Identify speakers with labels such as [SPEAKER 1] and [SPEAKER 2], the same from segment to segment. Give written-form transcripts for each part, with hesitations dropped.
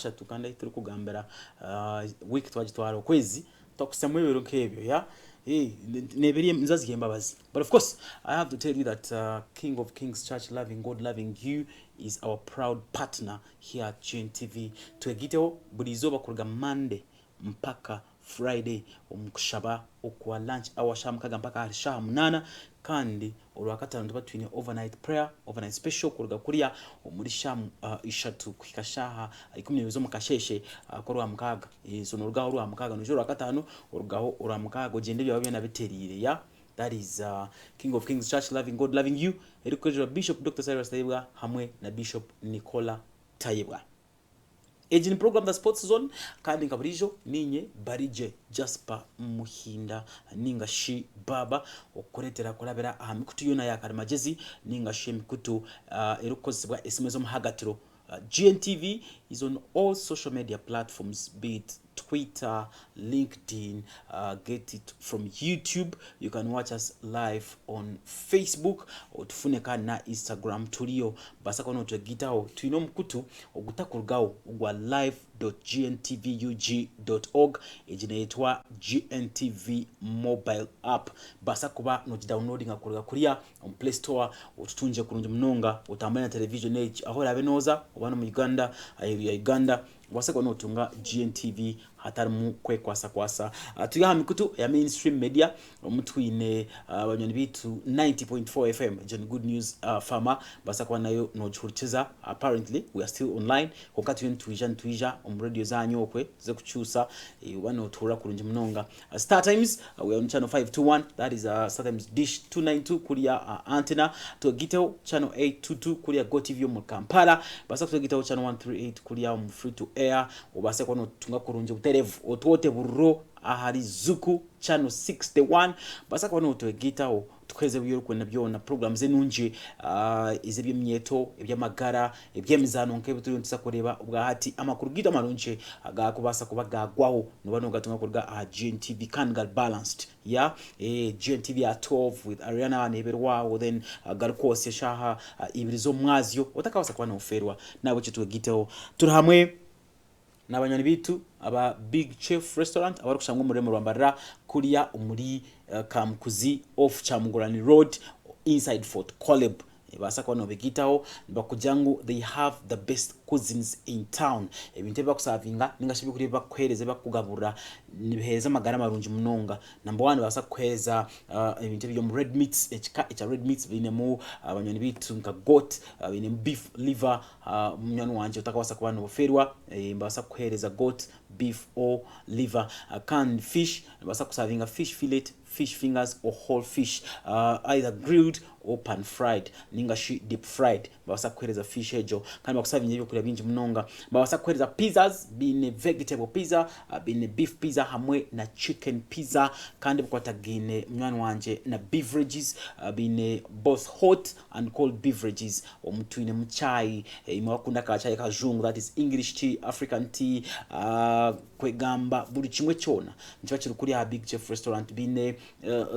[SPEAKER 1] ashatu kandi turi kugambira week twagitwara ukwezi tokusema ibiro kebyo ya nebiri nzazi yembabazi. But of course I have to tell you that King of Kings Church Loving God Loving You is our proud partner here at GNTV. Twegiteho buri izoba kuruga Monday mpaka Friday umukushaba okwa lunch awashamukaga mpaka arisha 8 kandi olwakatano tuba twine overnight prayer, overnight special kuruga kuriya muri shamu ishatu kikashaha 10 zo mukasheshe korwa mukaga so norugaho rwa mukaga no joro akatano orugaho ura mukaga ogende byawe bena biterire ya. That is King of Kings Church Loving God Loving You, educated Bishop Dr. Cyrus Tayebwa hamwe na Bishop Nicola Tayebwa. Ejini program da Sports Zone kandi nkaburijo ninye Barije Jasper Muhinda ninga shi baba okuretera kulabera amikutu yona yakari magezi ninga shi mikutu erukozibwa esimezo muhagatiro. GNTV is on all social media platforms, be it Twitter, LinkedIn, get it from YouTube. You can watch us live on Facebook or tufuneka na Instagram tulio basa kono twegitaho tuino mkutu ogutakurgaho ogwa live.gntvug.org ejinaitwa GNTV mobile app basa kuba no downloading akurga kuriya on Play Store otutunje kurunje mnonga utambana television age aho rabenoza obana mu Uganda waseko no tunga GNTV hatarimu kwasa tuyaha mikutu ya mainstream media omutwine abanyoni bitu 90.4 FM John Good News Farmer basa kwa nayo no churchiza. Apparently we are still online kokati twija radio zanyu okwe ze kuchusa wano tura kurunje mnonga. Star Times we are on channel 521, that is Star Times dish 292 kulia antenna to giteo channel 822 kulia Go TV mu Kampala basa to giteo channel 138 kulia free to air obase kwa no tunga kurunje otwote burro ahari zuku channel 61 basa kwa no twegitaho tukweze byo kwenda byona programs enunje izebye myeto ebyamagara ebyemizano nkebe turi ntisa kureba ubwa hati amakuru gita marunje agakubasa kubagagwaho nobano gatunga kurga GNTV kangal balanced ya GNTV at 12 with Ariana Neberwa then garkose shaha ibirizo mwazyo otakabasa kwa no ferwa nabo cyo twegitaho turi hamwe n'abanyoni bitu aba Big Chef Restaurant abari kushangwa muri Rwambara kuriya muri Kamkuzi off Chamugurani Road inside Fort Coleb basa kwa no begitaho bakujangu. They have the best cuisines in town ebinte bakusavinga ningashibi kuri bakwereze bakugabura nibeheza magara marunji munonga. Number 1 basa kweza ebinte byo mu red meats echa red meats bine mu abanyoni bitu nka goat bine beef liver munyano wanje utakawasa kuba no ferwa basa kwereza goat beef or liver. Canned fish basa kusavinga fish fillet, fish fingers or whole fish either grilled or pan fried ninga shi deep fried basa kwereza fish ejo kandi bakusavinga byo kuri binji munonga basa kwereza pizzas bine vegetable pizza bine beef pizza hamwe na chicken pizza kandi bukwatagine mwana wanje na beverages bine both hot and cold beverages omutwine muchai imwakunda ka chai ka jungu, that is English tea, African tea kwegamba buri kimwe cyona ntiba kiri kuri ha Big Chef Restaurant bine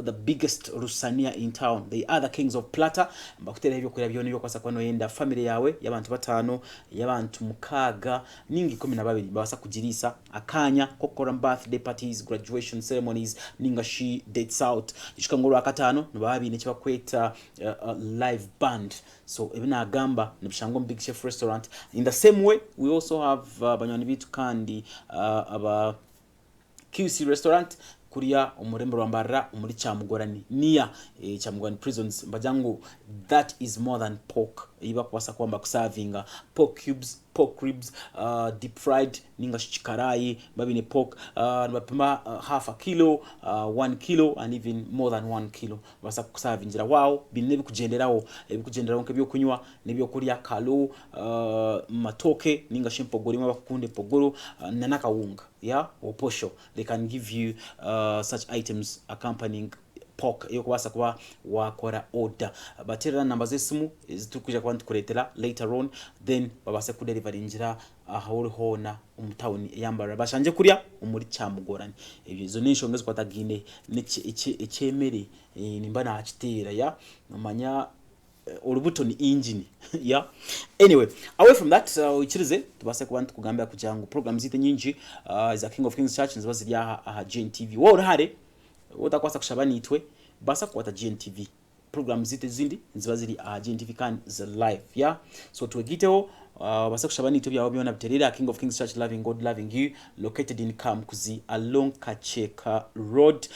[SPEAKER 1] the biggest rusania in town. They are the kings of plata bakutera ibyo kuri byone byo kwasa kwa no yenda family yawe y'abantu batano y'abantu mukaga ningi 12 basa kugirisa akanya kokora birthday parties, graduation ceremonies ninga shi dates out ishikangoro akatano nababine kibakweta live band. So ebina agamba nibishango Big Chef Restaurant. In the same way we also have banyoni bitu kandi aba QC Restaurant kuriya umurembe Rwambara umuri Chamugorani near Chamugorani prisons mbajangu. That is more than pork iba kwasa kwamba kusavinga pork cubes, pork ribs deep fried ninga chikarai babine pork nbapima half a kilo 1 kilo and even more than 1 kilo basa kusavingira wao binne bikugenderaho nke byo kunywa nebyo kuriya kalo matoke ninga shimpogoro bakunde pogoro nanakawunga ya oposho. They can give you such items accompanying pork yo kubasa kuba wakora order batera number zesimu zitukuje kwa ntukuretera later on then babase ku deliver injira ahori hona umtown yambara bashanje kuriya umuri Chamugorani. Izo nishongeze kwatagine n'ikemere nimba na akitera ya manya urubuto ni engine yeah. Anyway, away from that uchirize tubase kuba tukugambira kugira ngo program zite nyinji za King of Kings Church nziba ziri aha GNTV wo urahare utakwasa kushaba nitwe basa kwata GNTV program zite zindi nziba ziri aha GNTV kan za live yeah. So tuwegiteho basa kushaba nitwe byawo byona biterera King of Kings Church loving God loving you located in Kamkuzi along Kacheka Road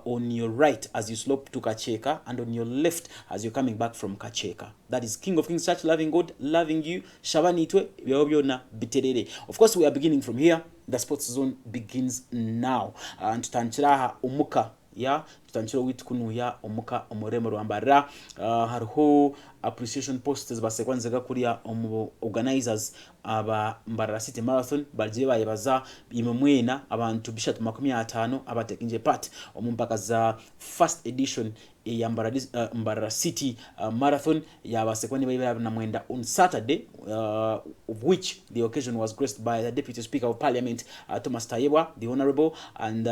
[SPEAKER 1] on your right as you slope to Kacheka and on your left as you're coming back from Kacheka. That is King of Kings Church loving God loving you shabani itwe byawo byona biterere. Of course we are beginning from here. The sports zone begins now and tutanchiraha umuka ya tutanchiro witukunuya umuka umuremo rwambara hariho appreciation posts basekwanzega kuriya organizers aba Mbarara City Marathon bagiye bayibaza imemwena abantu bishatu 50 abatekinje part omumpaka za first edition ya Mbarara City Marathon yabasekwani bayiba na mwenda on Saturday of which the occasion was graced by the Deputy Speaker of Parliament Thomas Tayebwa, the Honorable, and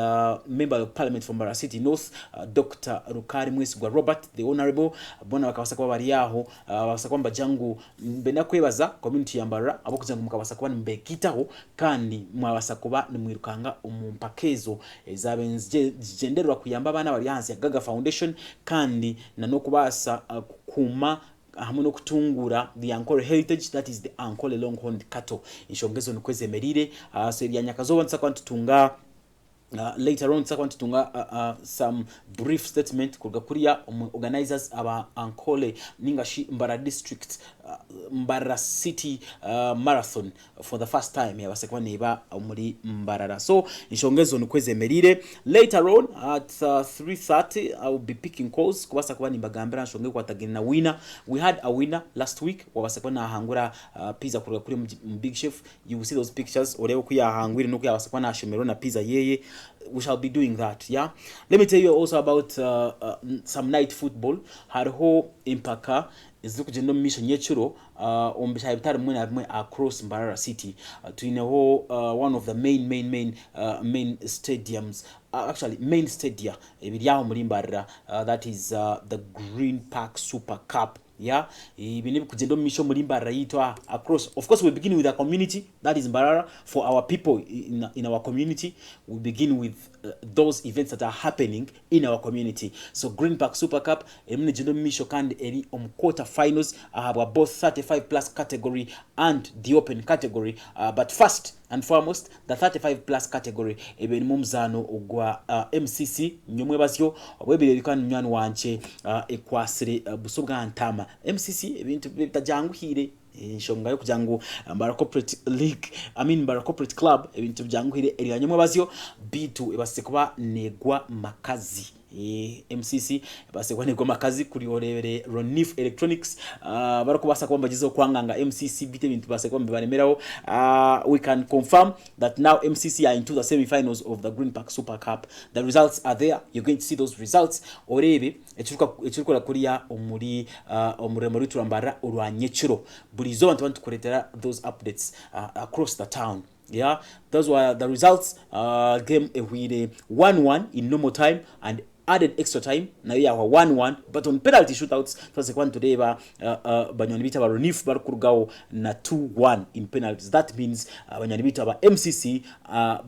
[SPEAKER 1] Member of Parliament from Mbarara City North Dr. Rukari Mwesigwa Robert, the Honorable. Bona bakabasakwa bari yaho basakwa mbajangu mbena kwebaza community ya Mbarara abo kujangu mukabasakwa mbekitaho kandi mwabasakuba nimwirukanga umumpakezo ezabenze genderwa kuyamba bana bari hansi ya Gaga Foundation kandi na no kubasa kuma hamwe no kutungura the Ankole heritage, that is the Ankole longhorned cattle inshongezo nikweze merire so ya nyakazo wansa kwantutunga later on tutunga some brief statement kugakuria organizers aba Ankole ningashi Mbarara district Mbarara City marathon for the first time yabasekwa niba muri Mbarara. So inshongezo nikweze merire later on at 3:30 I will be picking calls kubasa kuba nimbagambira nshonge kwatagina winner. We had a winner last week wabasekwa na hangura pizza kuri Big Chef. You will see those pictures orebo kuya hangwire no kuyabasekwa na shomero na pizza yeye. We shall be doing that, yeah. Let me tell you also about some night football. Hariho impaka izukugenda mission yechuro ombisha bitari mwe na mwe across Mbarara City to one of the main stadiums, actually main stadia ebiryaho muri Mbarara, that is the Green Park Super Cup. Yeah, even kugenda mission muri Mbarara yitwa across. Of course we begin with the community, that is Mbarara. For our people in our community, we begin with those events that are happening in our community. So Green Park Super Cup emne mission kandi eri quarter finals have both 35 plus category and the open category, but first and foremost the 35 plus category ebeni mumzano ogwa MCC nyomwe basyo obwebire bikana nywani wanje ekwasire busobwa ntama MCC ebintu bitajanguhire nshonga yo kujangu Mbarara Corporate League, Mbarara Corporate Club ebintu byanguhire eriyanyomwe basyo B2 ebasekuba negwa makazi MCC basekwa negwa makazi kuri orebere Ronif Electronics barako basakwa mbagizo kwanganga MCC bite bintu basekwa mbibaremeraho. We can confirm that now MCC are into the semi-finals of the Green Park Super Cup. The results are there. You're going to see those results. Orebe echuruka kuriya omuri omuremuri turambara urwanyechiro burizo abantu bantukuretera those updates across the town. Yeah, those were the results. Game with 1-1 in normal time and added extra time. Now we have 1-1, but on penalty shootouts twasekwan today banyoni bita ba Ronif barukurugao na 2-1 in penalties. That means banyoni bita ba MCC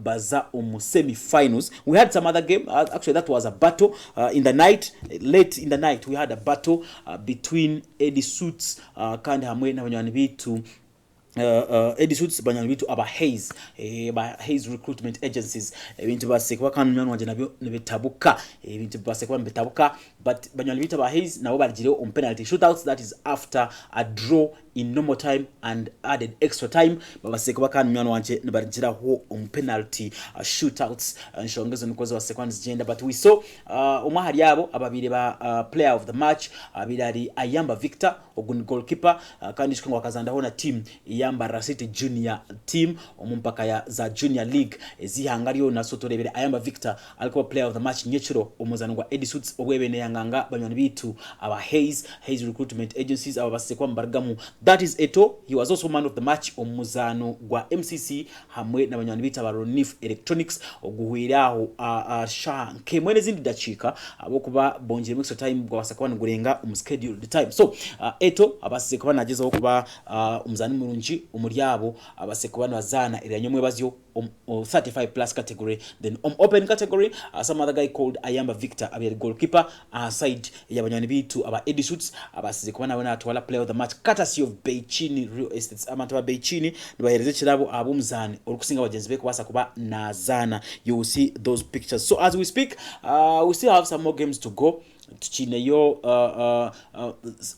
[SPEAKER 1] baza semi finals. We had some other game, actually that was a battle in the night, late in the night we had a battle between Eddie Suits kandi hamwe na banyoni bitu edisuits banyana bitu aba Hayes recruitment agencies ebintu basekwa kan mwana wanje nabyo nebetabuka ebintu basekwa mbetabuka, but banyana bitu aba Hayes nabo barigire on penalty shootouts, that is after a draw in normal time and added extra time babasekwa kan mwana wanje nebarigire ho on penalty shootouts nshongezo nikoze basekwa nzigenda. But we saw umahari yabo ababire ba player of the match abirari Ayamba Victor ogun goalkeeper kandi shikwa wakazanda hona team Mbarara City junior team omumpaka ya za junior league ezihangariyo na sotorebere Ayamba Victor alikuwa player of the match nyechiro omuzanwa Edisuits obwebene yanganga banyoni bitu aba Hayes recruitment agencies aba basekwa mbargamu that is Eto. He was also man of the match omuzano gwa MCC hamwe n'abanywanyi bita ba Ronif Electronics oguhwiraho sha nkemwene zindi dachika abo kuba bongere extra time gwa basakwana gurenga scheduled time. So Eto abasize kuba nagezaho kuba umuzani murunji umuryabo abase kuba bazana iranyomwe bazyo 35 plus category. Then open category some other guy called Ayamba Victor abere goalkeeper side y'abanywanyi bitu aba edisuits abasize kuba nabona atwala player of the match courtesy of Beichini Real Estates. Abantu ba Beichini nibahereze kirabo abumzani okusinga bagenzi be kubasa kuba nazana. You will see those pictures. So as we speak we still have some more games to go. Tuchine yo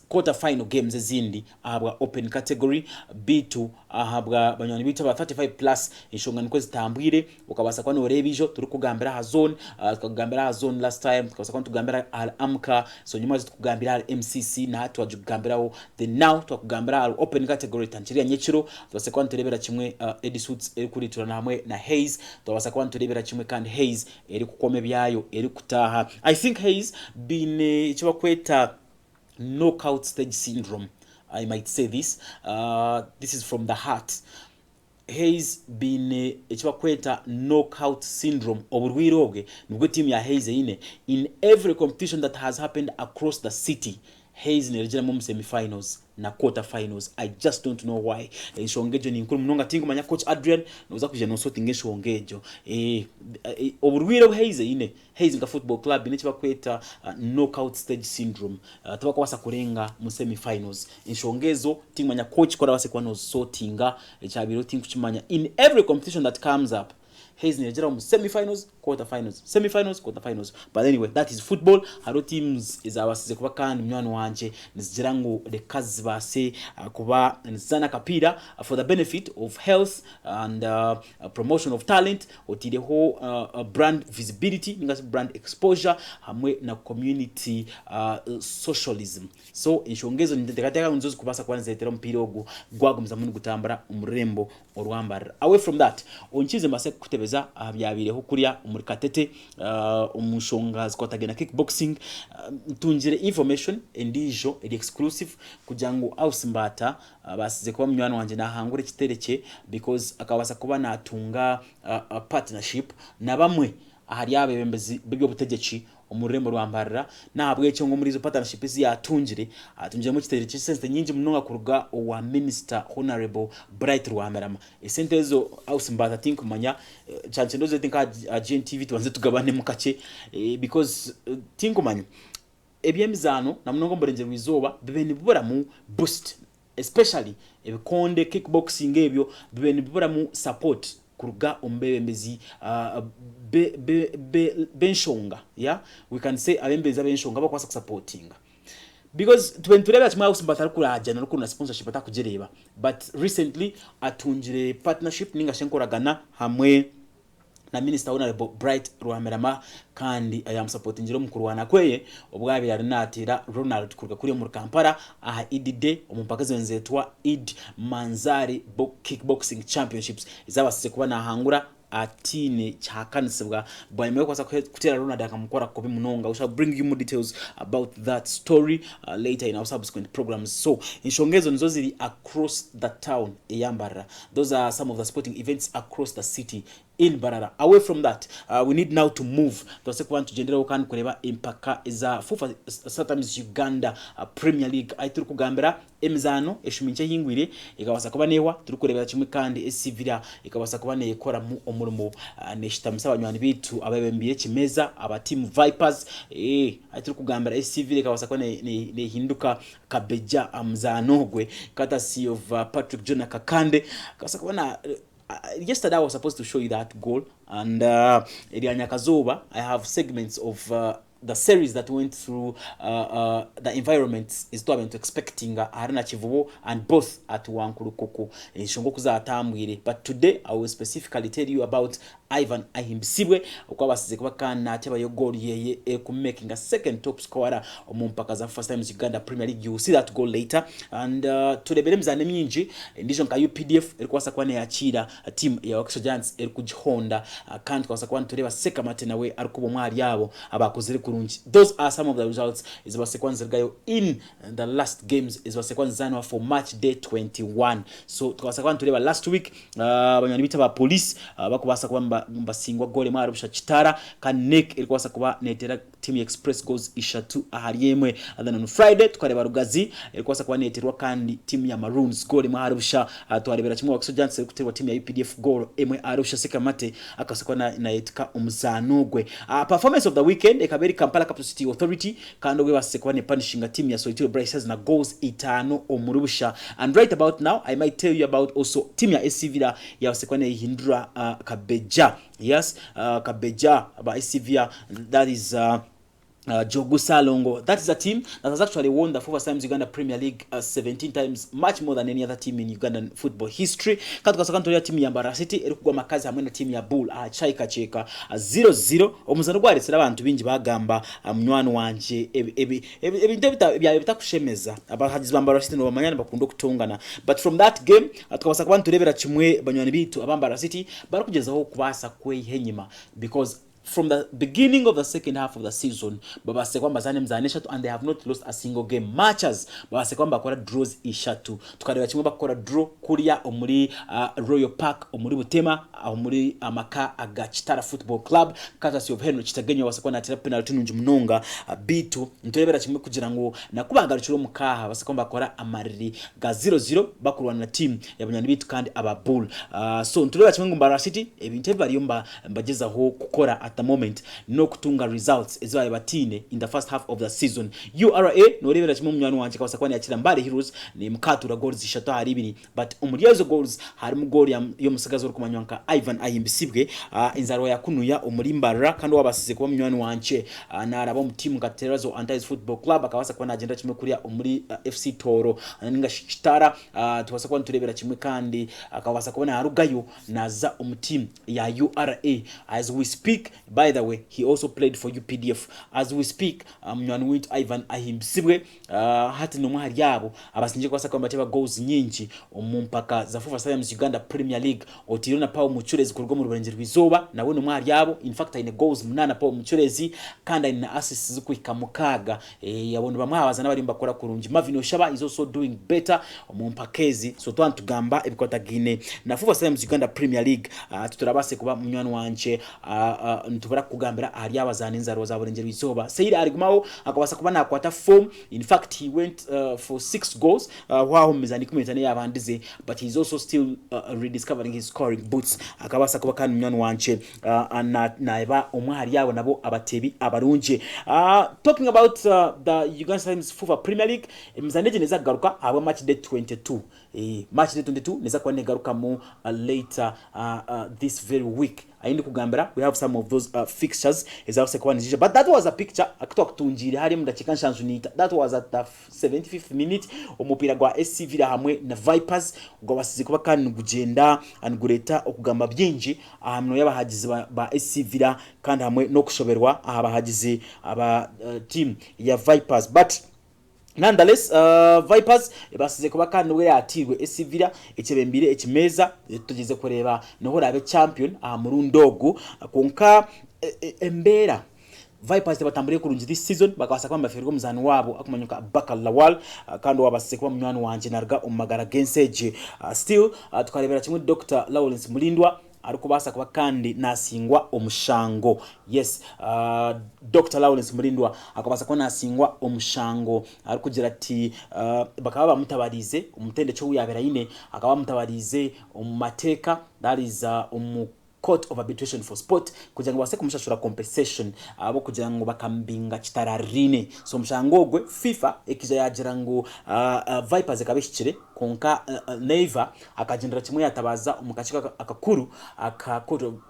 [SPEAKER 1] quarter final games ezindi ahabwa open category. B2 ahabwa banyoni bita ba 35 plus inshonga niko zitambwire ukabasa kwa norebijo turi kugambira ha zone tukagambira ha zone last time tukabasa kwa tugambira al amka. So nyuma tukugambira al MCC na hatu wajugambiraho. Then now tukugambira al open category tanchiria nyechiro tukabasa kwa turebera kimwe edisuits eri kuri turana hamwe na Hayes tukabasa kwa turebera kimwe kandi Hayes eri kukome byayo eri kutaha. I think Hayes been chibakweta knockout stage syndrome. I might say this. This is from the heart. Hayes been chibakweta knockout syndrome oburwirobwe nubwo team ya Hayes in every competition that has happened across the city. Hayes nerejera mu semi-finals na quarter finals. I just don't know why. Shongejo ni nkuru munonga tingu manya coach Adrian noza kuje no so tinge shongejo oburwiro Hayes nga football club ine chibakweta knockout stage syndrome. Tabako wasa kurenga mu semi-finals inshongezo tingu manya coach kora wase kwa no so tinga echabiro tingu chimanya in every competition that comes up. Hayes nerejera mu semi-finals, quarter-finals, semi-finals, quarter-finals. But anyway, that is football. Haro teams is abasize kuba kandi mnywano wanje nizijira ngo the kazi base kuba nizana kapira for the benefit of health and promotion of talent otireho brand visibility ninga brand exposure hamwe na community socialism. So inshongezo ndeteka unzozi kubasa kwa nzetera mpira ogu gwagumza munu gutambara umurembo orwambara. Away from that onchize mbase kutebeza byabireho kuriya umurikatete umushonga zikotagena kickboxing tunjire information endijo eri exclusive kujango ausimbata basize kuba mnywano wanje nahangure kitereke because akabasa kuba natunga partnership na bamwe ahari abebembezi bibyo butegeki umurembo rwambarira nabwe cyo ngo muri zo partnership yatunjire atunjire mu kitereke sense nyinji munonga kuruga wa minister honorable Bright Rwamarama esente zo ausimbata think kumanya chance ndoze think GNTV tubanze tugabane mu kace because think kumanya ebyemizano na munongo mborenje wizoba bibeni bibura mu boost especially ebikonde kickboxing ebyo bibeni bibura mu support kuruga ombebembezi benshonga. Yeah, we can say abembezi benshonga bakwasa supporting because twentureba chimwe usimbata kuraja no kuna sponsorship atakujereba but recently atunjire partnership ninga shenkoragana hamwe na minister honorable Bright Rwamarama kandi supporting jiro mukurwana kweye obwabira rinatira Ronald kuruga kuri mu Kampala idide omumpakazi wenzetwa Id Manzari Kickboxing Championships izabasize kuba nahangura atine chakanisibwa bwanyuma kwasa kutera Ronald akamukora kobi munonga. We shall bring you more details about that story later in our subsequent programs. So inshongezo nizo ziri across the town eyambara. Those are some of the sporting events across the city in Barara. Away from that, we need now to move to sekwan to general kan kureba impaka iza FUFA sometimes Uganda Premier League aituru kugambira emizano eshuminche hingwire ikabasa kuba newa turi kurebera kimwe kandi esivira ikabasa kuba nekora mu omurimo neshitamisa abanywani bitu ababembiye kimeza aba team Vipers aituru kugambira esivira ikabasa kuba ne hinduka kabeja amzanogwe courtesy of Patrick John Kakande kabasa kuba na yesterday I was supposed to show you that goal and Kazoba. I have segments of the series that went through the environments is to expecting Arena Chivubo and both at Wankurukoko in Shongokuza Atamwire. But today I will specifically tell you about Ivan Ahimbisibwe ukwabasize na teba yo goal ye making a second top scorer omumpakaza first time Uganda Premier League. You will see that goal later and today belemzane minji ndijo nka UPDF elikwasa kwane yachira team ya Oxford Giants elikujihonda kandi kwasa kwane tureba seka matena we arikubo mwali yabo abakozere kurungi. Those are some of the results is basekwanza gayo in the last games is basekwanza for match day 21. So twasakwana tureba last week abanyani bita ba police bakubasa kuba mbasingwa gole mara busha kitara kan Nick ilikuwasa kuba netera team express goals ishatu ahari yemwe. And then on Friday tukareba Rugazi ilikuwasa kuba neterwa kandi team ya Maroons gole mara busha twarebera kimwe wakisojance kuterwa team ya UPDF goal emwe arusha sekamate akasakwa na etika umuzanugwe. Performance of the weekend ekaberi Kampala Capital City Authority kandi we basekwa ne punishing a team ya Soitiro Bryces na goals itano omurubusha. And right about now I might tell you about also team ya SC Villa ya basekwa ne hindura Kabeja. Yes, Kabeja ba SC Villa, that is Jogu Salongo. That is a team that has actually won the FUFA Times Uganda Premier League 17 times, much more than any other team in Ugandan football history. Katika sakanto ya team ya Mbara City erikugwa makazi hamwe na team ya Bull Chaika Cheka 0-0. Omuzano gwari sira abantu bingi bagamba munywano wanje ebintu bitakushemeza abahagizi ba Mbara City no bamanyana bakundo kutongana. But from that game tukabasa kubantu turebera kimwe banywani bitu abambara City barakugezaho kubasa kwehenyima, because from the beginning of the second half of the season babase kwamba zane mzane shatu and they have not lost a single game. Matches babase kwamba bakora draws ishatu. Tukareba kimwe bakora draw kuriya omuri Royal Park omuri Butema omuri Amaka Agachitara Football Club courtesy of Henry Chitagenyo basakwa na penalty nunji munonga bitu nturebera kimwe kugira ngo nakubagarukiro mukaha base kwamba bakora amariri ga 0-0 bakurwana na team yabanyani bitu kandi aba Bull. So nturebera kimwe Mbara City ebintu bariyo mbagezaho gukora at the moment no kutunga results ezo batine in the first half of the season. URA no rebera kimwe munywano wanje kabasakwa yakira Mbale Heroes ni mkatura goals ishatu hari ibiri, but umuriyezo goals harimo goal yo musagazo uri kumanywanka Ivan Ahimbisibwe inzaro yakunuya umuri Mbara kandi wabasize kuba munywano wanje naraba mu team Gaterazo Antis Football Club akabasakwa na agenda kimwe kuriya umuri FC Toro ninga Shitara tubasakwa turebera kimwe kandi akabasakwa na Harugayo naza team ya URA. As we speak, by the way, he also played for UPDF. As we speak, munywani witu Ivan Ahimbisibwe hati no mwari yabo abasinje kwasa kwamba teba goals nyinji omumpaka za FUFA Times Uganda Premier League otirona Paul Muchurezi kurwo mu Rubenje rwizoba nawe no mwari yabo. In fact ine goals munana Paul Muchurezi kandi ine assists zikuika mukaga yabone bamwabaza nabari mbakora kurungi. Mavino Shaba is also doing better omumpakezi. So twantugamba ebikota gine na FUFA Times Uganda Premier League tuturabase kuba munywani wanje ntubara kugambira ari abazana inzaro za Burenje rwizoba. Said Arigumao akabasa kuba na kwata form. In fact he went for 6 goals while mizani kumetane yabandize, but he's also still rediscovering his scoring boots. Akabasa kuba kan munywani wanje naiba omwari yabo nabo abatebi abarunje. Talking about the Uganda Times FUFA Premier League, mizanije neza garuka haba match day 22. Match day 22 neza kwa negaruka mu later this very week. Aindi kugambira we have some of those fixtures ezawuse kwa nijije, but that was a picture akitwa kutunjire hari mu dakika nshanzu nita. That was at the 75th minute omupira gwa SC Villa hamwe na Vipers ngo basize kuba kandi kugenda angureta okugamba byinji ahamno yabahagize ba SC Villa kandi hamwe no kushoberwa abahagize aba team ya Vipers. But nonetheless Vipers basize kuba kandi we yatirwe SC Villa ekibembire ekimeza tugeze kureba noho rabe champion murundogo konka embera Vipers batamburiye kurungi this season bakabasa kwamba fergo muzani wabo akumanyuka Bakal Lawal kandi wabasize kuba munywani wanje narga umagara genseje. Still tukarebera kimwe Dr. Lawrence Mulindwa arikubasa kuba kandi nasingwa omushango. Yes, Dr. Lawrence Mulindwa akabasa kuba nasingwa omushango arikugira ati bakaba bamutabarize umutende cyo uyabera yine akaba mutabarize omumateka, that is Court of Arbitration for Sport kugira ngo base kumushashura compensation abo kugira ngo bakambinga kitararine. So mshangogwe FIFA ekija yagira ngo Vipers ekabishikire konka Neva akagendera kimwe yatabaza umukachika akakuru aka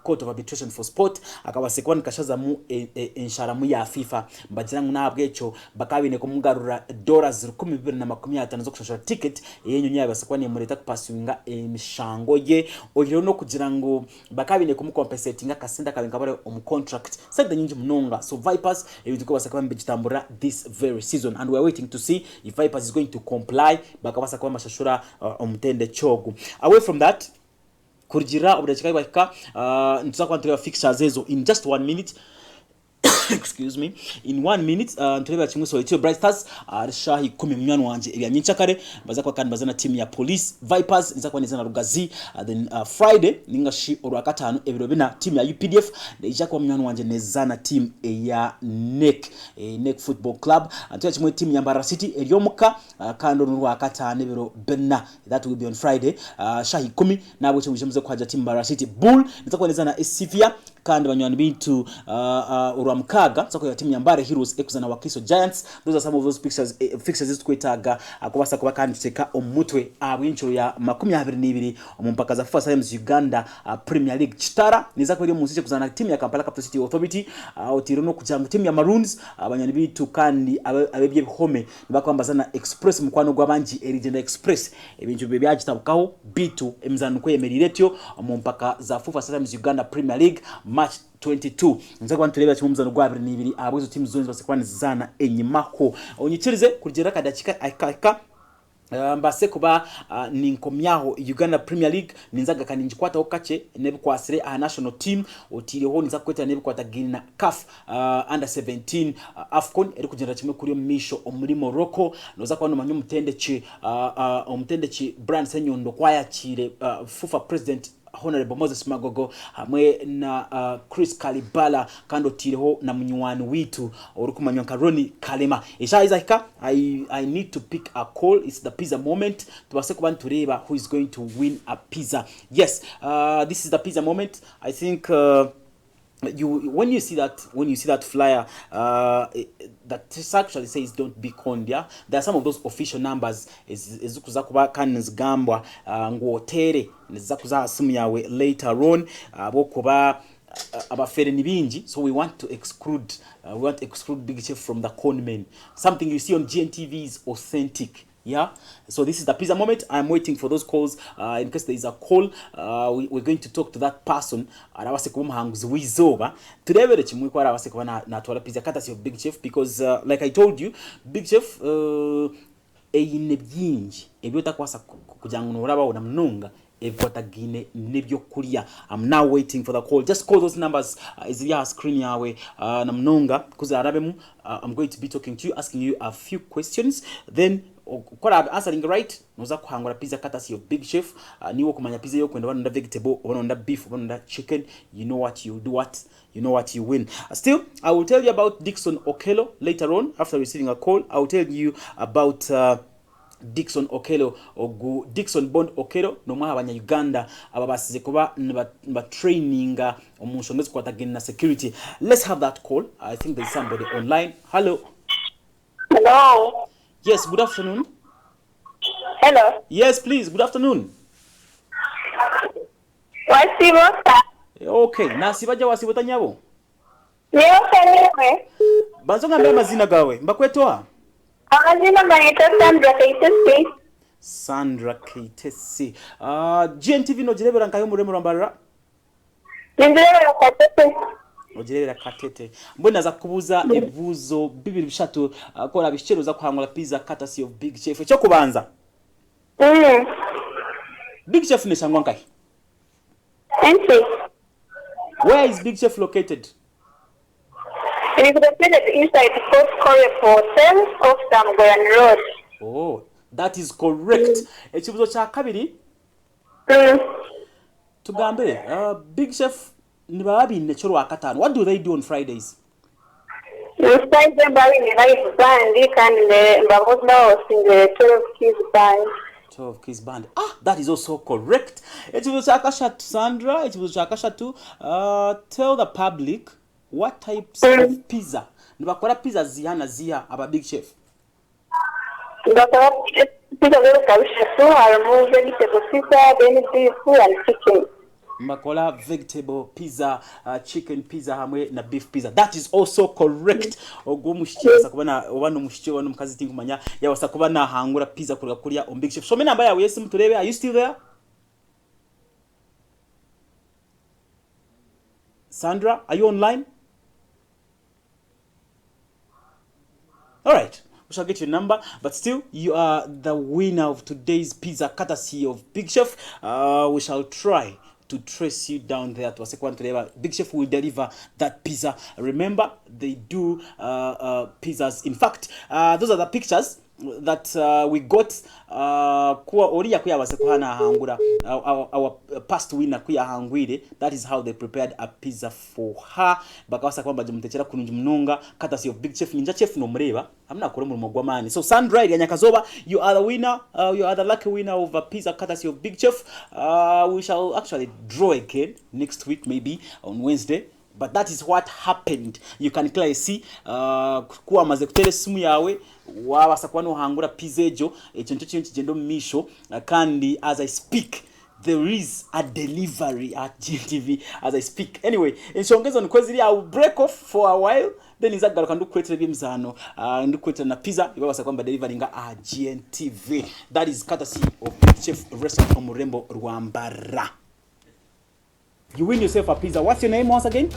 [SPEAKER 1] Court of Arbitration for Sport akabasekwa nikashaza mu enshara mu ya FIFA mbagira ngo nabwe echo bakabine kumugarura $225 zo kushashura ticket yenyu nyabe basekwa ne mureta kupaswinga emishango ye ogiro no kugira ngo bakabine kumucompensatinga kasenda kabenga bare contract said the nyinji munonga. So Vipers ebituko basakwa mbigitambura this very season and we are waiting to see if Vipers is going to comply bakabasa kwa mashashura omutende chogu. Away from that kurgira obudachika baka ntuzakwa ntuya fixtures ezo in just 1 minute. excuse me, in 1 minute tureba kimwe so Ethiopia Bright Stars shahi 10 mnyano wanje ebya nyichakare baza kwa kandi bazana team ya Police Vipers niza kwa nizana Rugazi then Friday ninga shi orwa katano ebiro bina team ya UPDF ija kwa mnyano wanje nezana team ya NEC Football Club atya kimwe team ya Mbara City eryomuka kando n'urwa katano ebiro bina that will be on Friday shahi 10 nabo cyumuze kwa team Mbara City Bull niza kwa nizana Sivia kandi banywani bintu uramkaga sako ya timu ya Mbare Heroes ekuzana Wakiso Giants. Those are some of those fixtures kwetaga akubasa kuba kandi teka omutwe abwincho ya 22 omumpaka za FUFA Times Uganda Premier League Chitara niza ko iri munsi kuzana timu ya Kampala Capital City Authority otiro no kujanga timu ya Maroons abanyani bintu kandi abebye home nibakwambazana Express mukwano gwabanji Legenda Express ebintu byagitabukaho bitu emzanu ko yemeriretyo omumpaka za FUFA Times Uganda Premier League March 22 nza kwa ntureba kimwe muzano gwa 22 abwezo team zonzi basekwana zana enyimako onyikirize kugera kadakika akaka mbase kuba ninkomyaho Uganda Premier League ninzaga kaninji kwata okache nebukwasire a national team otiriho niza kweta nebukwata gina CAF under 17 AFCON eri kugenda kimwe kuri misho omuri Morocco noza kwa no manyu mutendeki Brand Senyondo kwayakire FUFA president Honorable Moses Magogo hamwe na Chris Kalibala kando tiriho na mnyuwani witu orukumanywa Karoni Kalema ishaiza I need to pick a call. It's the pizza moment tubase kuba ntureba who is going to win a pizza. Yes, this is the pizza moment. I think when you see that flyer that actually says don't be conned, yeah, there are some of those official numbers ezukuza kuba kanizgambwa ngotere nizakuza asimu yawe later on bokuba abafere nibinji, so we want to exclude Big Chef from the conmen. Something you see on GNTV is authentic. Yeah, so this is the pizza moment. I'm waiting for those calls. In case there is a call, we're going to talk to that person. Arabase kuba muhanguzi wizoba turebere kimwe kwa arabase kuba na twala pizza courtesy of Big Chef because like I told you, Big Chef eyine byinji ebyo takwasa kujanguno uraba ona mnunga ekwatagine nebyo kulia. I'm now waiting for the call. Just call those numbers is your screen yawe na mnunga kuza arabemu. I'm going to be talking to you, asking you a few questions, then kora answering right noza kuhangura pizza courtesy of Big Chef. Niwo kumanya pizza yo kwenda wanda vegetable, wanda beef, wanda chicken, you know what you do, you know what you win. Still, I will tell you about Dixon Okello later on after receiving a call. I will tell you about Dixon Okello ogu Dixon Bond Okello no mwa abanya Uganda ababasize kuba ba training omushonezi kwatagena na security. Let's have that call. I think there's somebody online. Hello.
[SPEAKER 2] Hello.
[SPEAKER 1] Yes, good afternoon.
[SPEAKER 2] Hello.
[SPEAKER 1] Yes, please. Good afternoon.
[SPEAKER 2] Wasibota.
[SPEAKER 1] Okay, nasibaja wasibota nyabo.
[SPEAKER 2] Leo kaniwe.
[SPEAKER 1] Bazonga mbe mazina gawe. Mbakwetoa.
[SPEAKER 2] Amazina manito Sandra Keitesi.
[SPEAKER 1] Sandra Keitesi. GNTV no jirebera nkayo muremura mbarira.
[SPEAKER 2] Nindirebera Katete.
[SPEAKER 1] Ojirebera Katete. Mbona za kubuza ebuzo bibiri bishatu kora bishero za kuhangula pizza courtesy of Big Chef. Cyo kubanza. Big Chef ni shangwa nkai.
[SPEAKER 2] Empty.
[SPEAKER 1] Where is Big Chef located?
[SPEAKER 2] It is located inside the Coast Corridor Hotel off Samgoyan Road.
[SPEAKER 1] Oh, that is correct. Ekibuzo cha kabiri. Tugambe, Big Chef ni babi nechoro wakatano. What do they do on Fridays?
[SPEAKER 2] Friday babi ni live band kandi mbabuzna osinge 12 Keys Band.
[SPEAKER 1] 12 Keys Band. That is also correct. Ekibuzo cha kasha Sandra, ekibuzo cha kasha tu tell the public what types of pizza. Nibakora pizza zihana ziha aba Big Chef.
[SPEAKER 2] Ndakora pizza zero kabisha so haramu vegetable pizza, then beef and chicken.
[SPEAKER 1] Makola vegetable pizza, chicken pizza hamwe na beef pizza. That is also correct. Ogo mushikira kubana obano mushikira wano mukazi tinkumanya yawasa kubana hangura pizza kuria on Big Chef. So mena mbaya wese muturebe, are you still there? Sandra, are you online? All right, we shall get your number, but still, you are the winner of today's pizza courtesy of Big Chef. We shall try to trace you down there to second to Big Chef will deliver that pizza. Remember, they do pizzas. In fact, those are the pictures that we got kuwa oria kuya basekohana hangura our past winner kuya hangwire. That is how they prepared a pizza for her. Bakawasa kwamba jumutechera kununju munonga courtesy of Big Chef. Ninja chef no mureba amna kore mulimo gwamani. So Sandra Yanyakazoba, you are the winner. You are the lucky winner of a pizza courtesy of Big Chef. We shall actually draw again next week, maybe on Wednesday. But that is what happened. You can clearly see kuwa maze kutere simu yawe wabasa kwano hangura pizejo ekintu kigendo misho kandi as I speak there is a delivery at GTV as I speak. Anyway, inshongezo nikwezili I will break off for a while then izagaruka ndukwetera byemzano ndukwetera na pizza ibabasa kwamba delivering at GNTV. That is courtesy of Big Chef restaurant from Murembo Rwambara. You win yourself a pizza. What's your name once again?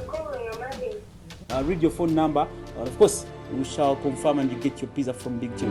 [SPEAKER 1] Read your phone number. Of course, we shall confirm and you get your pizza from Big Chef.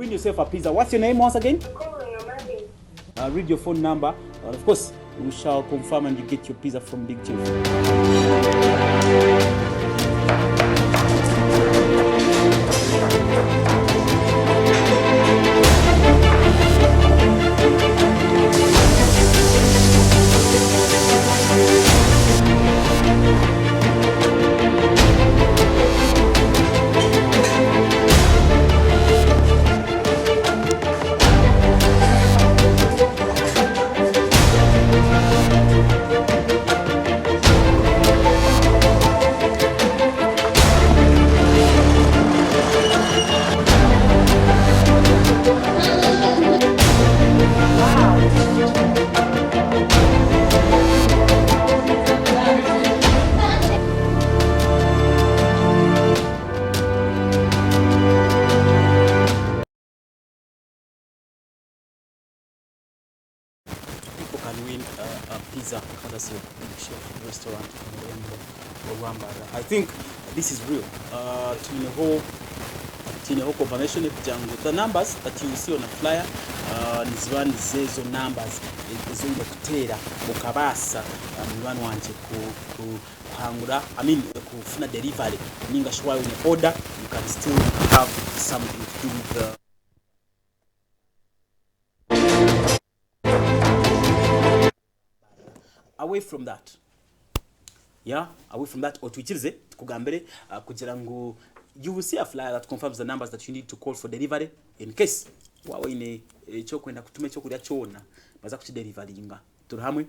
[SPEAKER 1] Yourself a pizza. What's your name once again? Read your phone number. Of course, we shall confirm and you get your pizza from Big Chef. Pizza courtesy of Big Chef restaurant in Rwambara. I think this is real. To whole confirmation the numbers that you see on the flyer is one zezo numbers ezo kutera mukabasa mwana wanje ku kuhangura kufuna delivery ninga shwayo ni order, you can still have something to do with the away from that. Yeah, away from that, otwichirize tukugambere kugira ngo you will see a flyer that confirms the numbers that you need to call for delivery in case wawe ine cyo kwenda kutume cyo kurya cyona baza kuchideliveryinga turi hamwe.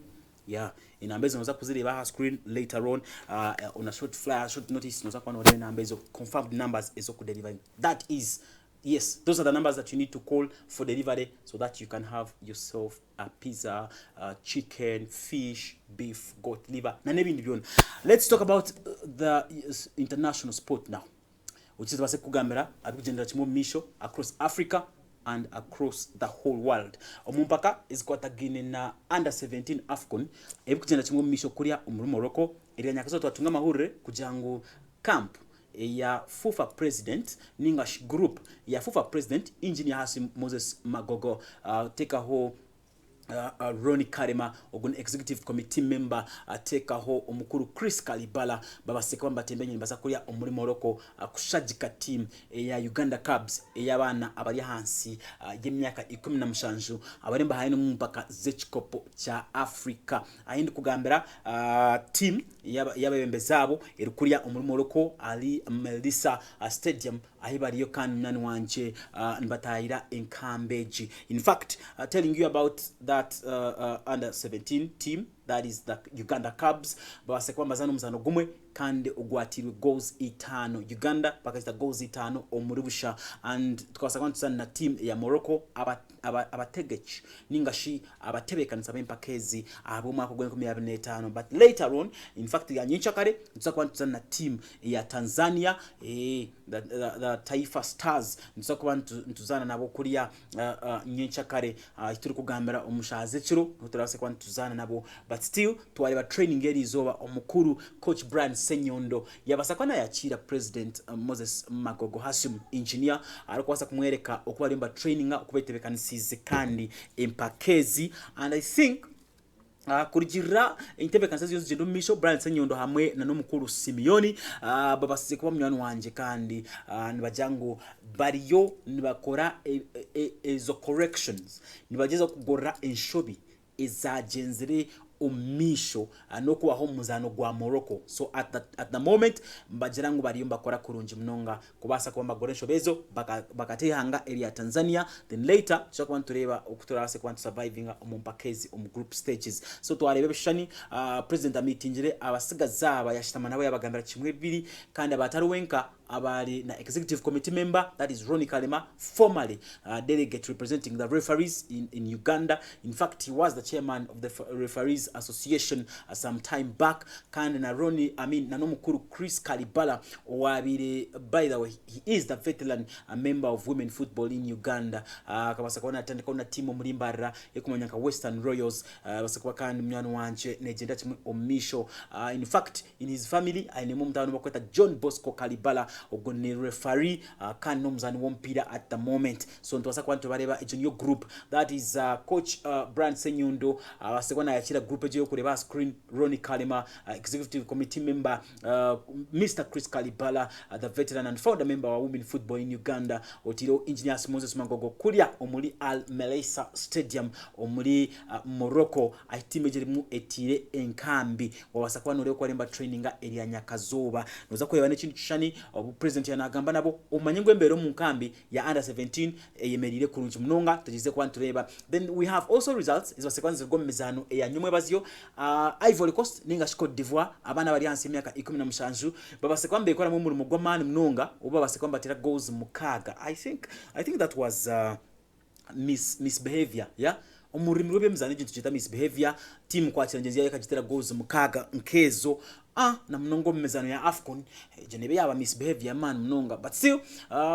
[SPEAKER 1] Yeah, inambezo noza kuzireba ha screen later on on a short flyer, short notice noza kwa no inambezo confirmed numbers ezo ku delivery. That is, yes, those are the numbers that you need to call for delivery so that you can have yourself a pizza, chicken, fish, beef, goat liver na nebindi byona. Let's talk about the international sport now, which is base kugambera abikugendera kimwe misho across Africa and across the whole world. Omumpaka is kwatagine na under 17 AFCON ebikugendera kimwe misho kuria muri Morocco eri nyakazo twatunga mahurire kujangu camp ya FUFA president ningash group ya FUFA president engineer Hasim Moses Magogo take a whole Ronnie Karema ogun executive committee member ateka ho omukuru Chris Kalibala babaseka batembenye nibaza kuria omuri Morocco kushajika team ya Uganda Cubs eyabana abari hansi y'emyaka 17 abaremba hayino mpaka zechikopo cha Africa ayindi kugambera team yabembe zabo eri kuria omuri Morocco ali Melissa Stadium ahibariyo kan nani wanje nbatayira enkambeji. In fact, telling you about that under 17 team, that is the Uganda Cubs, basekwa mbazano mzano gumwe kandi ugwatirwe goals 5 Uganda pakasta goals 5 omuribusha. And tukasakwa na team ya Morocco abategech ningashi abatebekanisa bempakezi abo mwako gwe 2025. But later on, in fact, ya nyicha kare tukasakwa na team ya Tanzania the Taifa Stars nsakwa ntuzana nabo kuria nyicha kare turi kugambera omushaze kiro turasakwa ntuzana nabo. But still twaleba training eri zoba omukuru coach Brian Senyondo yabasakwana yakira president Moses Magogo Hasim engineer alikwasa kumwereka okubalimba training okubetebekanisize kandi empakezi. And I think kurijira intebekanisize yose jendo misho Brian Senyondo hamwe na nomukuru Simeoni babasize kuba mnywana wanje kandi nibajango bariyo nibakora ezo corrections nibageza kugora enshobi ezagenzere umisho anokuwa ho muzano gwa Morocco. So at the moment mbajirangu bariyumba kora kurunji mnonga kubasa kwa magoresho bezo bakatehanga area Tanzania, then later chakwa ntureba okuturase kwa surviving omumpakezi group stages. So twarebe bishani president amitingire abasiga zaba yashitama nabo yabagambira kimwe bibiri kandi abataruwenka abali na executive committee member, that is Ronnie Karema, formerly delegate representing the referees in Uganda. In fact, he was the chairman of the referees association some time back. Kandi na Ronnie, nanomukuru Chris Kalibala wabire, by the way, he is the veteran member of women football in Uganda. Kabasa kwa natandika una timu mlimbara yekumanyaka Western Royals. Basakwa kandi mnyano wanje negenda timu omisho. In fact, in his family ainemu mtawano wakweta John Bosco Kalibala ogoni referee kan nomzani wompira at the moment. So ntwasa kwa ntubareba ejo group, that is coach Brian Senyondo asekwana yakira group ejo kureba screen Ronnie Karema, executive committee member Mr. Chris Kalibala, the veteran and founder member of women football in Uganda, otiro engineer Moses Magogo kuria omuli Al Melissa Stadium omuli Morocco aitimeje mu etire enkambi wabasakwa nore kwa lemba traininga eri Nyakazoba noza kweba n'ekintu kishani president yanagamba nabo omanyengwe mbero mu nkambi ya under 17 yemerire kurunji mnonga tugize kwa ntureba. Then we have also results izo sequence go mezano ya nyumwe bazio Ivory Coast ninga Cote d'Ivoire abana bari hansi myaka 17 babasekwa mbe kora mu murimo gw'amani mnonga uba basekwa mbatira goals mukaga. I think that was misbehavior, yeah. Umurimo rube mzane jintu chita misbehavior team kwa challenges ya kajitera goals mukaga nkezo na mnongo mmezano ya AFCON jenebe yaba misbehavior man mnonga. But still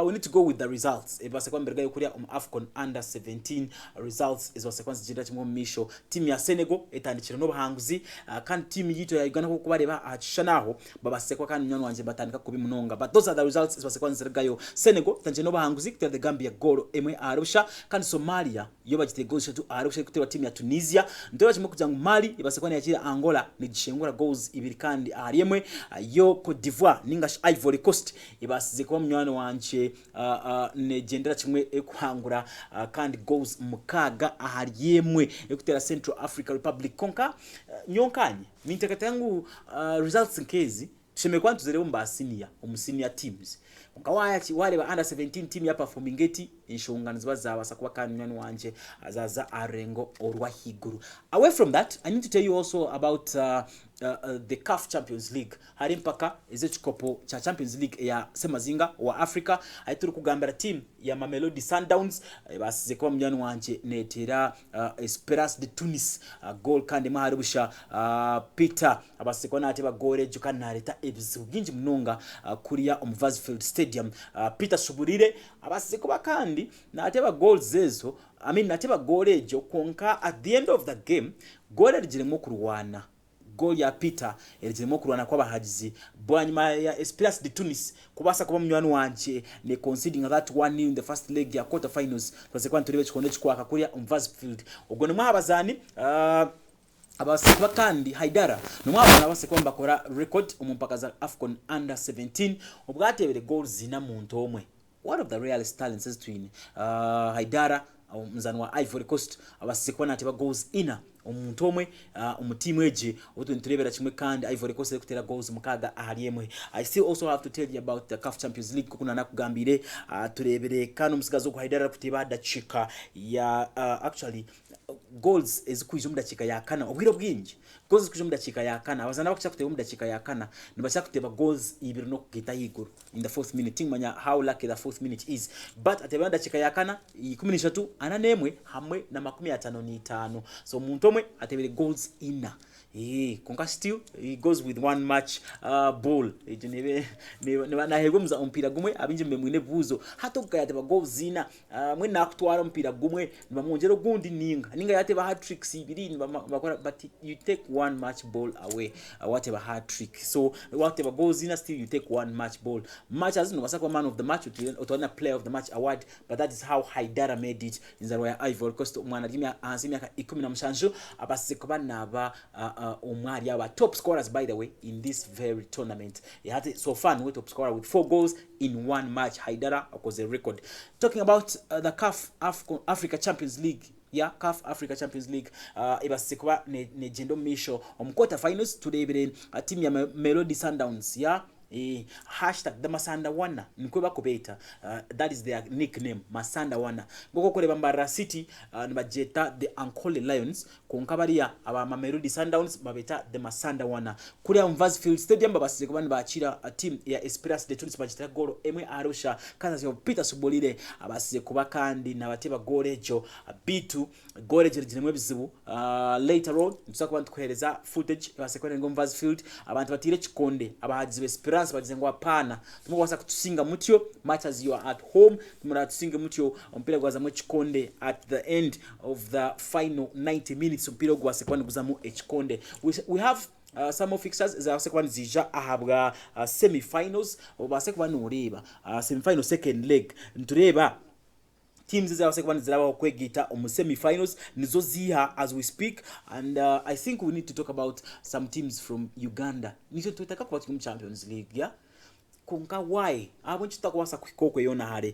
[SPEAKER 1] we need to go with the results. Ebase kwa mberga yokuria AFCON under 17 results is wase kwanza jenda chimo misho team ya Senegal etandikira no bahanguzi kan team yito ya Uganda ko kubareba achanaho babase kwa kan nyono wanje batandika kubi mnonga. But those are the results is wase kwanza gayo Senegal tanje no bahanguzi kutera the Gambia goal emwe arusha kan Somalia yoba jite goals to arusha kutera team ya Tunisia ndo chimo kujangu Mali ibase kwa yakira Angola ni jishengura goals ibiri kandi kandi ariyemwe yo Cote d'Ivoire ninga Ivory Coast ibasize kuba munywani wanje negendera kimwe ekuhangura kandi goals mukaga ahariyemwe ekutera Central Africa Republic konka nyonkanye mintekete yangu results nkezi tusheme kwantu zere umba senior senior teams ukawaya wale ba under 17 team ya performing eti inshungano zibazabasa kuba kandi munywani wanje azaza arengo orwa higuru. Away from that, I need to tell you also about the CAF Champions League. Hari mpaka ezechikopo cha Champions League ya Semazinga wa Africa ayituru kugambira team ya Mamelodi Sundowns basize kuba munywani wanje netera Esperance de Tunis goal kandi maharubusha Peter abasize kuba nateba gore jukana nareta ebizuginji munonga kuriya Omuvazfield Stadium. Peter Suburire abasize kuba kandi nateba goals zezo nateba gore ejo konka at the end of the game gore rijiremo kurwana goal ya Peter rijiremo kurwana kwa bahagizi bwanyuma ya Esperance de Tunis kubasa kuba munywani wanje ne conceding that 1-0 in the first leg ya quarter finals twase kwa nturibe chikondo chikwaka kuriya Omuvazfield ubwo nimwe abazani abasikuba kandi Haidara numwabona basekwa bakora record umumpaka za AFCON under 17 ubwatebere goals zina muntu omwe. One of the realest talents is twin Haidara mzani wa Ivory Coast abasikwa nateba goals ina omuntu omwe umutimu eje otunturebera kimwe kandi Ivory Coast ekutera goals mukaga ahariyemwe. I still also have to tell you about the CAF Champions League kuna nakugambire turebere kano musigazo ku Haidara kuteba dachika ya actually goals ezikwizo mudachika ya kana obwiro bwingi goals ezikwizo mudachika ya kana abazana bakcha kuteba mudachika ya kana nibasha kuteba goals ibiri no kugita yiguru in the 4th minute manya how lucky the 4th minute is but ateba mudachika ya kana 13 ananemwe hamwe na 55 so muntu omwe atebere goals ina konka still he goes with one match ball ejinebe na hegomza umpira gumwe abinje memwine buzo hatoka yateba goals ina mwe nakutwara umpira gumwe nibamonjero gundi ninga yateba hat tricks ibiri bakora but you take one match ball away whatever hat trick so whatever goals ina still you take one match ball matches no basakwa man of the match utwana player of the match award but that is how Haidara made it in the Royal Ivory Coast mwana dimya ansimyaka 17 abasize kuba naba umwari aba top scorers by the way in this very tournament. He had so far no top scorer with 4 goals in one match. Haidara was a record. Talking about the CAF Africa Champions League. Yeah, CAF Africa Champions League ibasikwa ne jendo misho quarter finals today bere team ya Mamelodi Sundowns yeah hashtag the Masanda Wana nkweba kubeta that is their nickname Masanda Wana ngoko kureba Mbara City nibajeta the Ankole Lions konkabaria aba Mamelodi Sundowns babeta the Masanda Wana kuri Omuvazfield Stadium babasize kubani bachira team ya Esperance de Tunis bajeta golo emwe arusha kaza yo Peter Subolire abasize kuba kandi nabateba gorejo B2 gorejo riginemwe bizibu later on tusakwa ntkohereza footage basekwene ngo Omuvazfield abantu batire chikonde abahagize Esperance bagizengo apana tumubasa kutusinga mutyo much as you are at home tumuratusinga mutyo ompira gwaza chikonde at the end of the final 90 minutes ompira gwase kwani guzamu echikonde we have some of fixtures za sekwani zija ahabwa semi-finals obase kwani ureba semi-final second leg ntureba teams za sekwani zilaba kwegita semi-finals nizo ziha as we speak and I think we need to talk about some teams from Uganda nizo tutaka kwa Champions League yeah kunga why abonchi takwasa kwikoko yona hare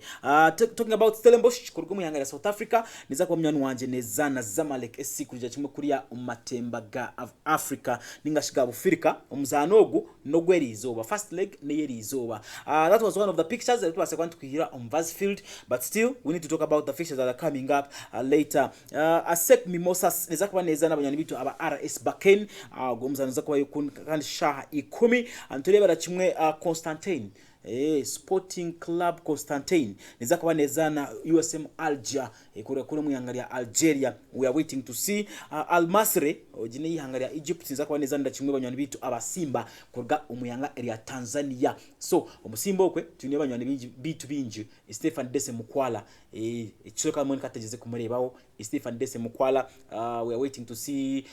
[SPEAKER 1] talking about Stellenbosch kurugumu yanga ya South Africa niza kwa mnyani wanje nezana Zamalek SC kurija chimwe kuriya umatemba ga Africa ningashiga Bufirika umuzanogu nogweri izoba first leg neyeri izoba that was one of the pictures that was going to hear on Omuvazfield but still we need to talk about the fixtures that are coming up later Asek Mimosas niza kwa nezana banyani bitu aba RS Baken gomuzano za kwa yukun kandi shaha 10 antuleba da chimwe Constantine Sporting Club Constantine niza kwa nezana USM Alger kure muyangalia Algeria we are waiting to see Al Masry ojine yihangalia Egypt niza kwa nezana chimwe banyani bitu abasimba kurga umuyanga area Tanzania so umusimba okwe tuni banyani bitu binji Stefan Dese Mukwala ichoka mwe katageze kumurebaho Stefan Dese Mukwala we are waiting to see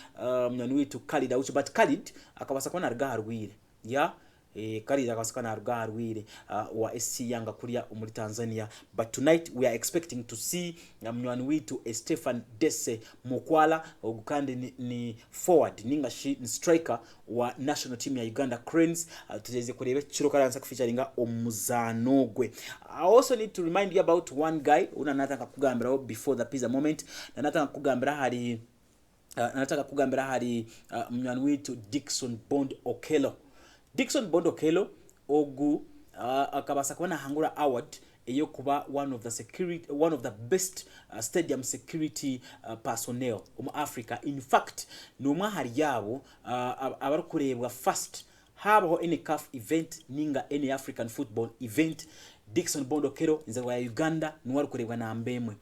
[SPEAKER 1] mnyani witu Khalid Aucho but Khalid akabasa kwa narga harwire yeah kari akasikana ruga rwire wa SC Yanga kuria muri Tanzania. But tonight we are expecting to see mnywani witu Stefan Dese Mukwala ogukande ni forward ninga ni striker wa national team ya Uganda Cranes. Tugeze kurebe kiro karansa featuringa omuzanogwe. I also need to remind you about one guy unanataka kugambira before the pizza moment. Nataka kugambira hari mnywani witu Dickson Bond Okello. Dickson Bond Okello ogu akabasa kubona hangura award eyo kuba one of the best stadium security personnel mu Africa. In fact numa hari yabo abarukurebwa first habaho any CAF event ninga any African football event. Dickson Bond Okello nzerwa ya Uganda nuwaru kurebwa na mbemwe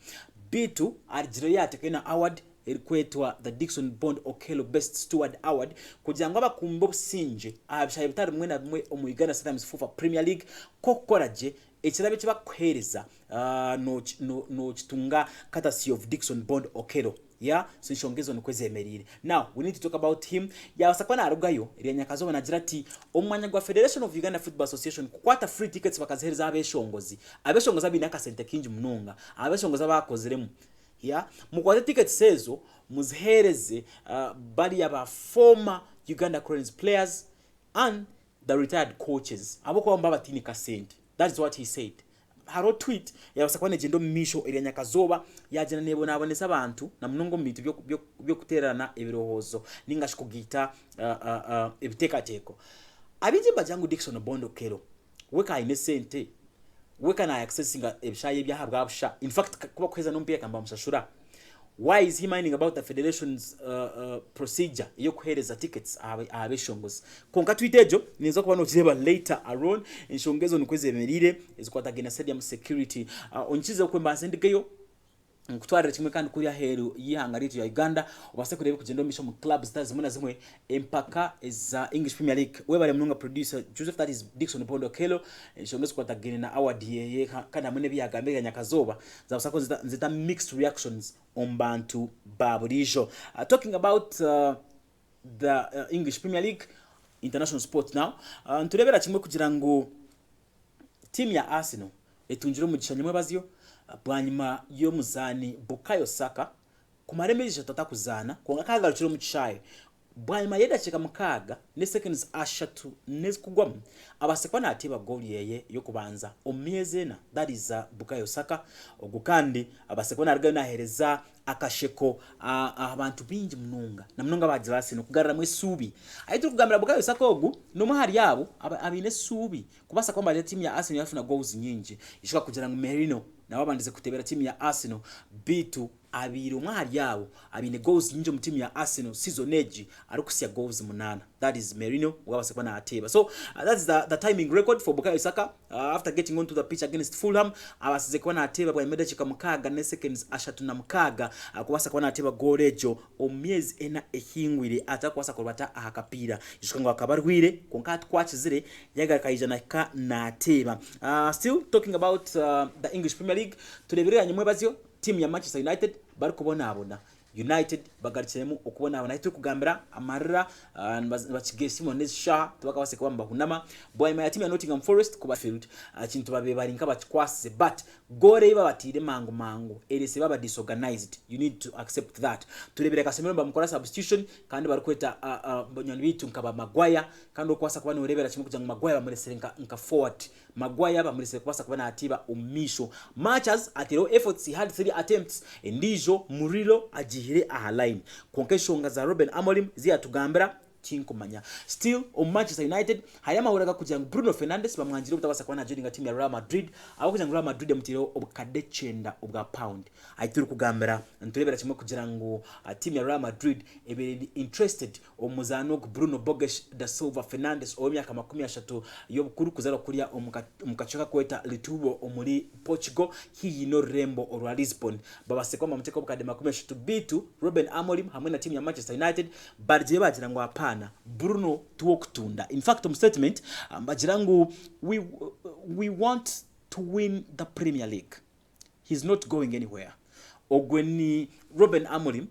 [SPEAKER 1] bitu arjiro yate kena award erikwetwa the Dickson Bond Okello Best Steward Award kugira ngo abakumbo sinje abishaye bitari mwe na mwe mu Uganda Sometimes FUFA Premier League kokoraje ekirabe kiba kwereza no chitunga courtesy of Dickson Bond Okello. Yeah, so nshongezo nikwezemerire. Now we need to talk about him. Yabasakwana arugayo iranyakazo banagira ati omwanya gwa Federation of Uganda Football Association kukwata free tickets bakazihereza abeshongozi abinaka sente kinji munonga abeshongoza bakozeremu. Yeah, mukwate tickets sezo muzihereze bali aba former Uganda Cranes players and the retired coaches aboko bamba batini ka sente. That is what he said. Haro tweet yabasakwane jendo misho iranyakazoba yajana nebo nabonesa abantu na munongo mitu byo kuterana ebirohozo ningashikugita ebiteka teko abije bajangu Dickson Bond Okello weka ine sente weka na accessinga ebishaye byahabwa abusha. In fact kuba kweza nompiya kamba musashura. Why is he minding about the federation's procedure yo kuhereza tickets abeshongos konka twitejo nizo kuba no kireba later aron inshongezo nikwezemerire ezikwatagena stadium security onchize kwemba sendikeyo kutwara kimwe kandi kuri aheru yihangaritu ya Uganda ubase kurebe kugenda misho mu clubs zimwe zimwe empaka za English Premier League. Webale munonga producer Joseph, that is Dickson Bond Okello shongezo kwatagena na award ye kana mune byagambe nyakazoba za usako zita mixed reactions on bantu baburijo. Talking about the English Premier League, international sports now, turebera kimwe kugira ngo team ya Arsenal etunjiro mu gishanye mwebaziyo bwanyuma yo muzani Bukayo Saka kumaremeje tatakuzana konga kagarukiro mu kishaye bwanyuma yeda cheka mukaga ne seconds ashatu nezikugwa abasekwa natiba goal yeye yo kubanza omyezena. That is Bukayo Saka ogukandi abasekwa narga nahereza akasheko abantu bingi mununga na mununga bajirase no kugarra mwesubi ayitu kugambira Bukayo Saka ogu no mahari yabo abine subi kubasa kwamba team ya Arsenal yafuna goals nyingi ishika kugira ngo Merino na wabandize kutebera team ya Arsenal bitu abiri umwari yabo abine goals nyingi mu team ya Arsenal season age arikusiya goals 8. That is Merino wabasekwa na ateba. So that's the timing record for Bukayo Saka after getting onto the pitch against Fulham abasize kwa na ateba bwa imeda chika mukaga ne seconds ashatu na mukaga kubasa kwa na ateba gorejo omyezi ena ehingwire atakwasa kurubata ahakapira ishikangwa akabarwire konka twachizire yagarikayijana ka na ateba. Still talking about the English Premier League, tureberera nyamwe bazyo team ya Manchester United bari kubona abona United bagaritsemu okubona abona ito kugambira amarira bakigesimo nezisha tubakabase kwamba hunama boy my team ya Nottingham Forest kuba field kintu babe bari nka batkwase but gore iba batire mangu erese baba disorganized. You need to accept that. Turebere kasemero bamukora substitution kandi bari kweta bonyani bitu nkaba Maguire kandi okwasa kuba norebera kimwe kujanga Maguire bamurese nka forward Maguire bamurese kwasa kuba na atiba umisho matches atero efforts. He had 3 attempts endijo Murilo ajihire ahaline konkeshonga za Ruben Amorim zia tugambira kinkumanya. Still on Manchester United hayama uraga kujanga Bruno Fernandes bamwanjira utabasa kwa na joining team ya Real Madrid aho kujanga Real Madrid ya mutiro obukadechenda obwa pound ayituru kugambira nturebera kimwe kugira ngo team ya Real Madrid ebere interested omuzano ku Bruno Boges da Silva Fernandes omyaka 30 yo bukuru kuzara kuriya omukachoka kweta Litubo omuri Portugal hiyi no Rembo orwa Lisbon babasekwa muteko obukade 30 bitu Ruben Amorim hamwe na team ya Manchester United barje bagira ngo apana Bruno tuokutunda. In fact statement bajirangu we want to win the Premier League. He's not going anywhere. Ogweni Ruben Amorim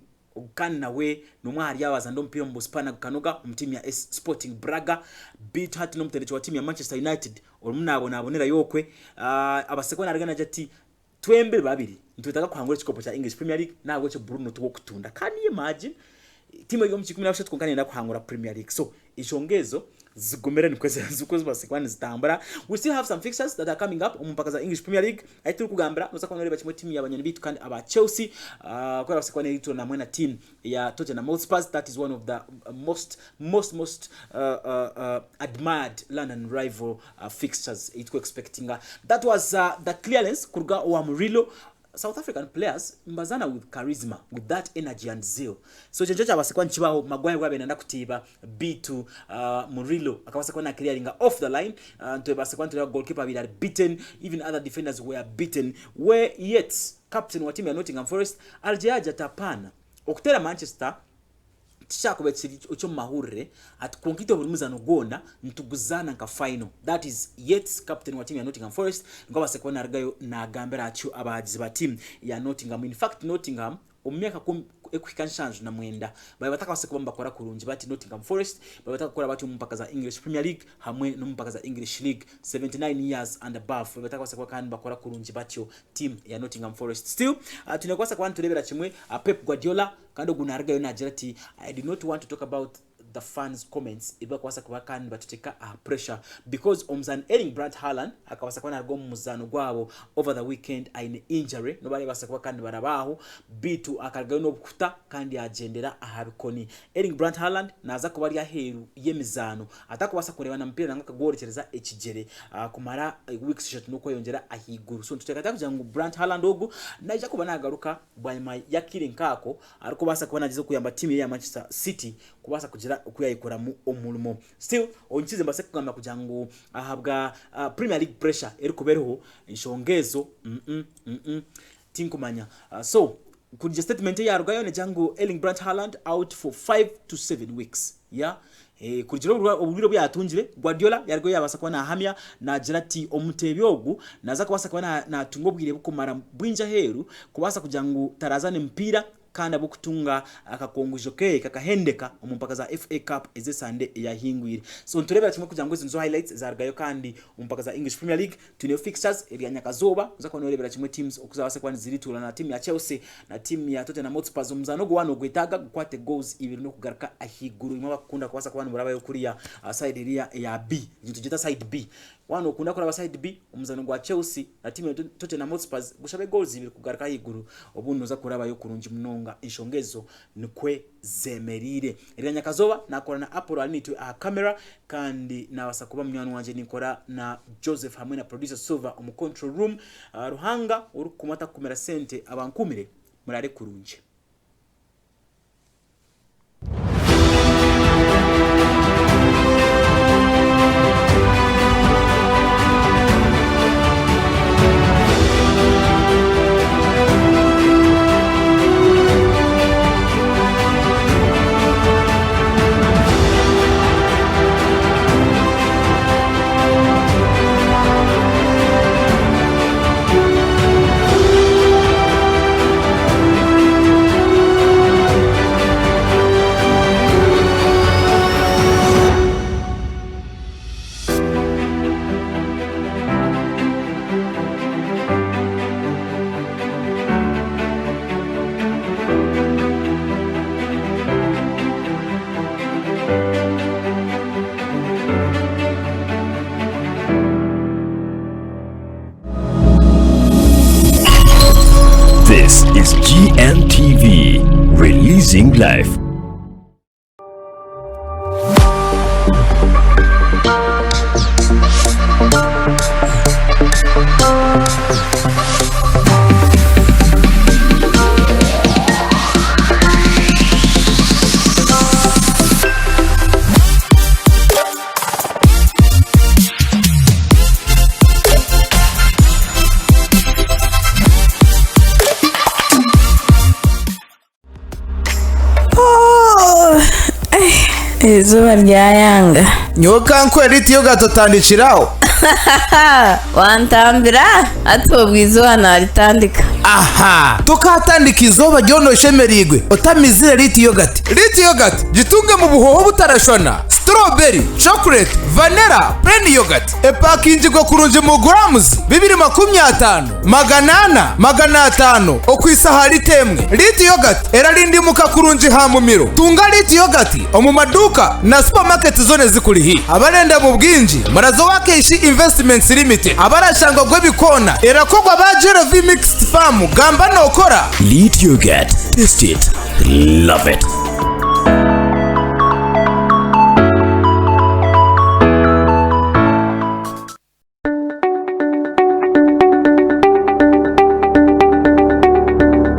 [SPEAKER 1] kandi nawe numwari yabaza ndo mpira mu Spana kanoga mu team ya Sporting Braga beat hat no muterecho wa team ya Manchester United olmunabona abonera yokwe abasekona arigana jati twembe babiri ntwitaga kwangura chikopo cha English Premier League nabwo cyo Bruno tuwo kutunda kandi imagine timu yo mu 17 twongana kwangura Premier League so ichongezo zigomera nikweze zukozo basekwani zitambara. We still have some fixtures that are coming up mpaka za English Premier League aituru kugambira noza kwa noreba chimo team y'abanyani bitu kandi aba Chelsea kwa basekwani rito na mwena team ya Tottenham Hotspur. That is one of the most admired London rival fixtures it expecting. That was the clearance kurga wa Murillo. South African players mbazana with charisma, with that energy and zeal. So chenjocha abasekwa nchibaho magwaye gwabe nanda kutiba B2 Murillo akabasekwa na clearing off the line to basekwa nto goalkeeper be beaten, even other defenders were beaten, where yet captain wa team ya Nottingham Forest aljaja tapana okutera Manchester tishakubetsiri ocho mahurre atukonkito burimuza nogona ntuguzana nka final. That is yet captain wa team ya Nottingham Forest ngoba sekwana argayo na gambera achu abagizi ba team ya Nottingham. In fact Nottingham omyaka ekwikanshanje na mwenda bataka basekubamba bakora kurunji bati Nottingham Forest bataka gukora bati mpaka za English Premier League hamwe no mpaka za English League 79 years and above bataka basekwa kandi bakora kurunji batyo team ya Nottingham Forest. Still tunakwasa kwa nturebera kimwe Pep Guardiola kandi ogunarga yona ati I did not want to talk about the fans comments iba kwasa kubakani batuteka pressure because omzan Erling Braut Haaland akawasa kwa nargo muzano gwabo over the weekend aine injury nobali basa kubakani barabaho bitu akaragayo no bukuta kandi agendera ahabikoni. Erling Braut Haaland naza kubari yaheru yemizano atakubasa kureba na mpira nanga kagorekereza ekigere kumara weeks shot nuko yongera ahiguru. So tuteka takuja ngo Braut Haaland ogu naija kuba nagaruka bwanyuma yakire nkako ariko basa kubana gizo kuyamba team ya Manchester City kubasa kugira ukuyayikora mu omulimo. Still onchize mbase kugamba kujango ahabwa Premier League pressure eri kubereho inshongezo tinkumanya. So kuri statement ya rugayo ne jango Erling Braut Haaland out for 5 to 7 weeks. Yeah, kujiro obubiro byatunjire Guardiola yargo yabasa kwa na hamya na jirati omutebyogu naza kubasa kwa na tungobwire bukomara bwinja heru kubasa kujango tarazane mpira kandi abukutunga akakongujo ke kakahendeka omumpaka za FA Cup eze Sunday ya hingwire. So nturebera kimwe kujango izo highlights za rugayo kandi omumpaka za English Premier League tune fixtures eri anyakazoba uzako norebera kimwe teams okuzabase kwa nziritura na team ya Chelsea na team ya Tottenham Hotspur umuzano go wano gwetaga gukwate goals ibiri no kugaruka ahiguru imwe bakunda kwasa kwa muraba yo kuriya side area ya B tujita side B wano kunda kora side B umuzano gwa Chelsea na team ya Tottenham Hotspur gushabe goals ibiri kugaruka ahiguru obuno za kuraba yo kurunji munonga inshongezo nikwe zemerire eri anyakazoba nakora na Apple anitwe camera kandi nabasa kuba mnyano wanje nikora na Joseph hamwe na producer Silva mu control room ruhanga uri kumata kumera sente abankumire murare kurunje.
[SPEAKER 3] This is GNTV, releasing life.
[SPEAKER 4] Izuba ryayanga
[SPEAKER 5] nyoka nkweriti yo gatotandikiraho
[SPEAKER 4] wantambira atubwiza hano ritandika
[SPEAKER 5] aha tukatandika izuba ryonoshe merigwe utamizire liti yogurt gitunge mu buhoho butarashona strawberry chocolate vanilla plain yogurt epakingirwa kurunje mu grams 250 500 okwisahari temwe liti yogurt erarindimuka kurunje hamumiro tunga liti yogurt omu maduka na supermarket zone zikurihi abarenda mu bwinji marazo wakeshi investments limited abarashanga gwe bikona erakogwa ba Jeremy Mixed Farm gamba nokora
[SPEAKER 3] Lead Yogurt. Taste it. Love it.